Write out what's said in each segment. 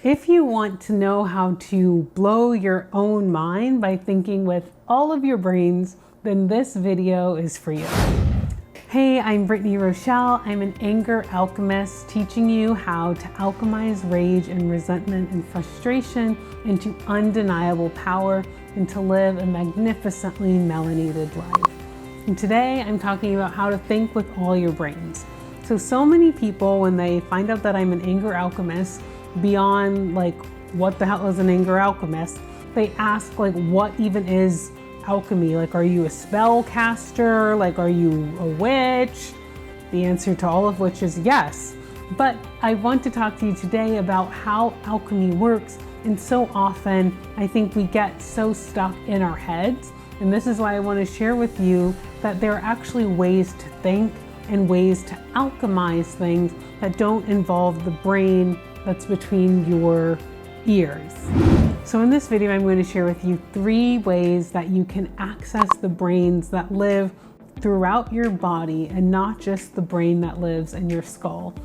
If you want to know how to blow your own mind by thinking with all of your brains, then this video is for you. Hey, I'm Brittany Rochelle. I'm an anger alchemist teaching you how to alchemize rage and resentment and frustration into undeniable power and to live a magnificently melanated life. And today I'm talking about how to think with all your brains. So many people, when they find out that I'm an anger alchemist, beyond like, what the hell is an anger alchemist? They ask like, what even is alchemy? Like, are you a spell caster? Like, are you a witch? The answer to all of which is yes. But I want to talk to you today about how alchemy works. And so often I think we get so stuck in our heads. And this is why I want to share with you that there are actually ways to think and ways to alchemize things that don't involve the brain that's between your ears. So in this video, I'm going to share with you 3 ways that you can access the brains that live throughout your body and not just the brain that lives in your skull.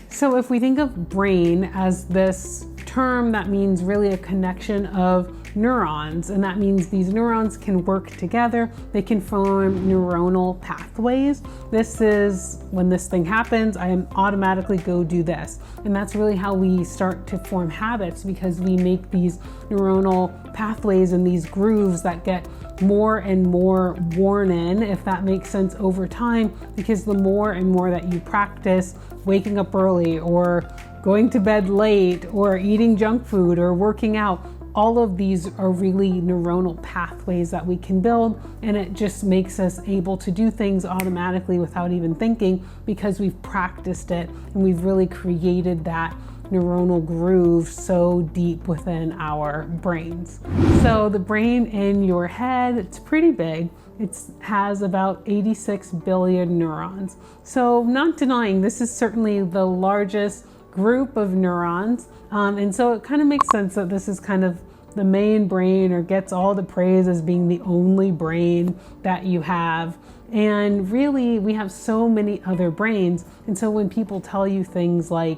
So if we think of brain as this term that means really a connection of neurons, and that means these neurons can work together, they can form neuronal pathways. This is when this thing happens, I automatically go do this. And that's really how we start to form habits, because we make these neuronal pathways and these grooves that get more and more worn in, if that makes sense, over time, because the more and more that you practice waking up early or going to bed late or eating junk food or working out, all of these are really neuronal pathways that we can build, and it just makes us able to do things automatically without even thinking, because we've practiced it and we've really created that neuronal groove so deep within our brains. So the brain in your head, it's pretty big. It has about 86 billion neurons. So not denying, this is certainly the largest group of neurons. And so it kind of makes sense that this is kind of the main brain, or gets all the praise as being the only brain that you have. And really, we have so many other brains. And so when people tell you things like,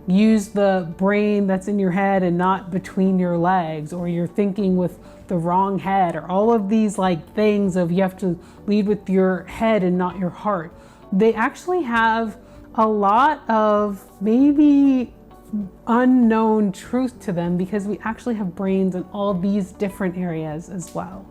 use the brain that's in your head and not between your legs, or you're thinking with the wrong head, or all of these like things of you have to lead with your head and not your heart, they actually have a lot of maybe unknown truth to them, because we actually have brains in all these different areas as well.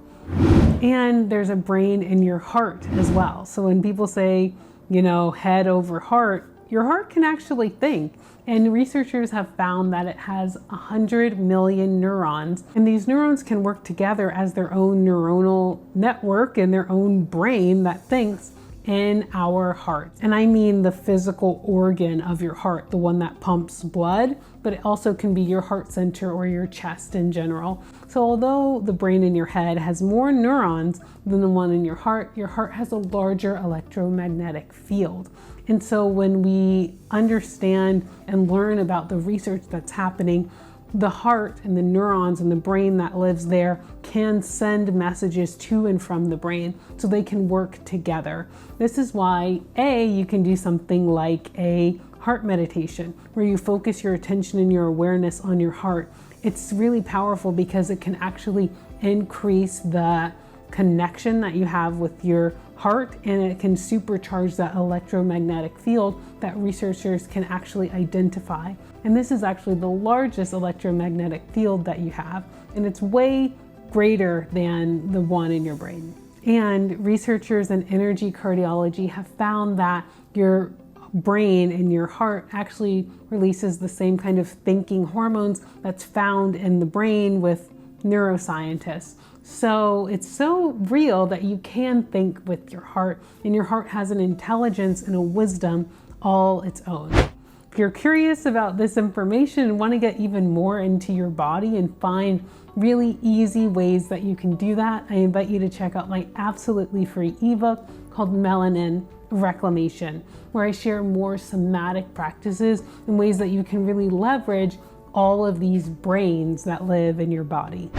And there's a brain in your heart as well. So when people say, head over heart, your heart can actually think. And researchers have found that it has 100 million neurons, and these neurons can work together as their own neuronal network in their own brain that thinks in our heart. And I mean the physical organ of your heart, the one that pumps blood, but it also can be your heart center or your chest in general. So although the brain in your head has more neurons than the one in your heart has a larger electromagnetic field. And so when we understand and learn about the research that's happening, the heart and the neurons and the brain that lives there can send messages to and from the brain, so they can work together. This is why you can do something like a heart meditation, where you focus your attention and your awareness on your heart. It's really powerful because it can actually increase the connection that you have with your heart, and it can supercharge that electromagnetic field that researchers can actually identify. And this is actually the largest electromagnetic field that you have, and it's way greater than the one in your brain. And researchers in energy cardiology have found that your brain and your heart actually releases the same kind of thinking hormones that's found in the brain with neuroscientists. So it's so real that you can think with your heart, and your heart has an intelligence and a wisdom all its own. If you're curious about this information and want to get even more into your body and find really easy ways that you can do that, I invite you to check out my absolutely free ebook called Melanin Reclamation, where I share more somatic practices and ways that you can really leverage all of these brains that live in your body.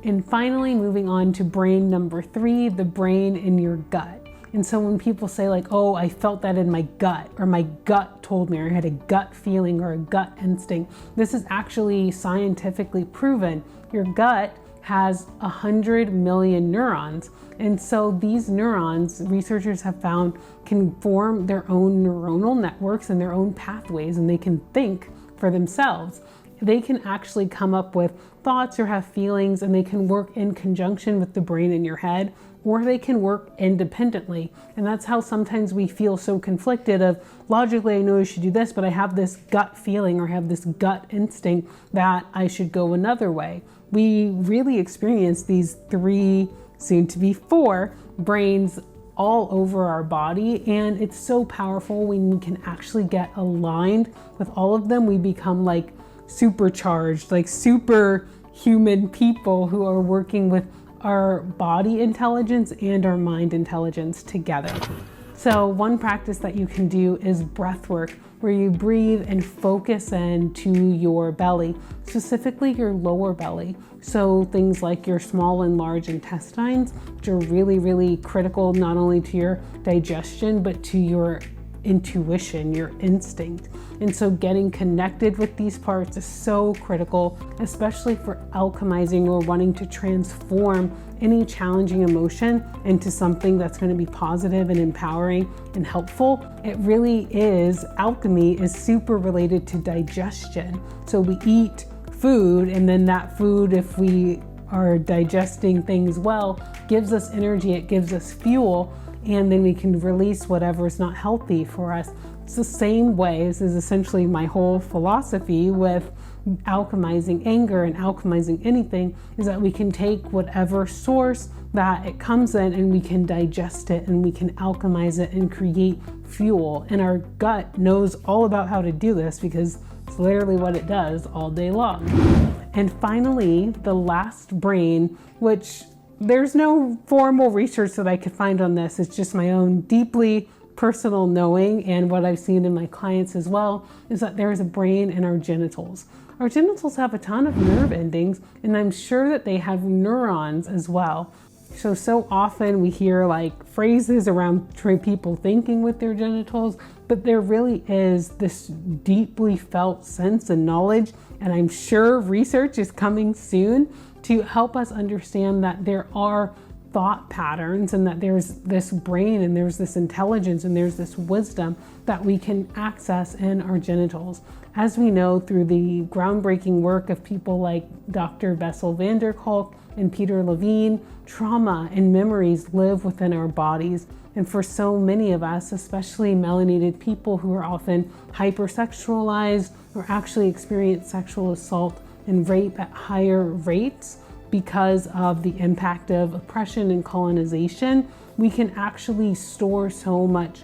And finally, moving on to brain number 3, the brain in your gut. And so when people say like, oh, I felt that in my gut, or my gut told me, or I had a gut feeling or a gut instinct, this is actually scientifically proven. Your gut has 100 million neurons. And so these neurons, researchers have found, can form their own neuronal networks and their own pathways, and they can think for themselves. They can actually come up with thoughts or have feelings, and they can work in conjunction with the brain in your head, or they can work independently. And that's how sometimes we feel so conflicted of, logically I know I should do this, but I have this gut feeling or have this gut instinct that I should go another way. We really experience these 3, soon to be 4 brains all over our body, and it's so powerful when we can actually get aligned with all of them. We become like supercharged, like superhuman people who are working with our body intelligence and our mind intelligence together. So one practice that you can do is breath work, where you breathe and focus into your belly, specifically your lower belly. So things like your small and large intestines, which are really, really critical, not only to your digestion, but to your intuition, your instinct. And so getting connected with these parts is so critical, especially for alchemizing or wanting to transform any challenging emotion into something that's going to be positive and empowering and helpful. It really is, alchemy is super related to digestion. So we eat food, and then that food, if we are digesting things well, gives us energy, it gives us fuel, and then we can release whatever is not healthy for us. It's the same way. This is essentially my whole philosophy with alchemizing anger and alchemizing anything, is that we can take whatever source that it comes in and we can digest it and we can alchemize it and create fuel. And our gut knows all about how to do this because it's literally what it does all day long. And finally, the last brain, which there's no formal research that I could find on this. It's just my own deeply personal knowing, and what I've seen in my clients as well, is that there is a brain in our genitals. Our genitals have a ton of nerve endings, and I'm sure that they have neurons as well. So often we hear like phrases around people thinking with their genitals, but there really is this deeply felt sense and knowledge, and I'm sure research is coming soon to help us understand that there are thought patterns and that there's this brain and there's this intelligence and there's this wisdom that we can access in our genitals. As we know through the groundbreaking work of people like Dr. Bessel van der Kolk and Peter Levine, trauma and memories live within our bodies. And for so many of us, especially melanated people who are often hypersexualized or actually experience sexual assault and rape at higher rates because of the impact of oppression and colonization, we can actually store so much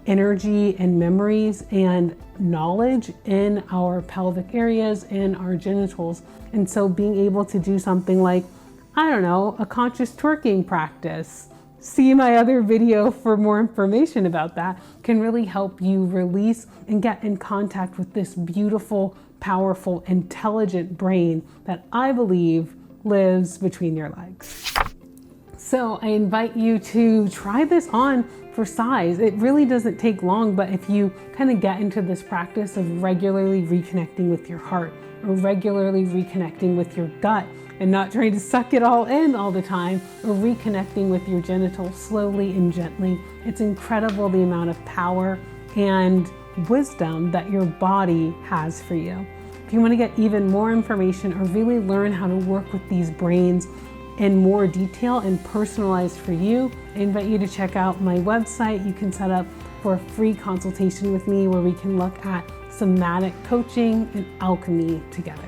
energy and memories and knowledge in our pelvic areas and our genitals. And so being able to do something like, I don't know, a conscious twerking practice, see my other video for more information about that, can really help you release and get in contact with this beautiful, powerful, intelligent brain that I believe lives between your legs. So I invite you to try this on for size. It really doesn't take long, but if you kind of get into this practice of regularly reconnecting with your heart or regularly reconnecting with your gut and not trying to suck it all in all the time, or reconnecting with your genitals slowly and gently, it's incredible the amount of power and wisdom that your body has for you. If you want to get even more information or really learn how to work with these brains in more detail and personalized for you, I invite you to check out my website. You can set up for a free consultation with me where we can look at somatic coaching and alchemy together.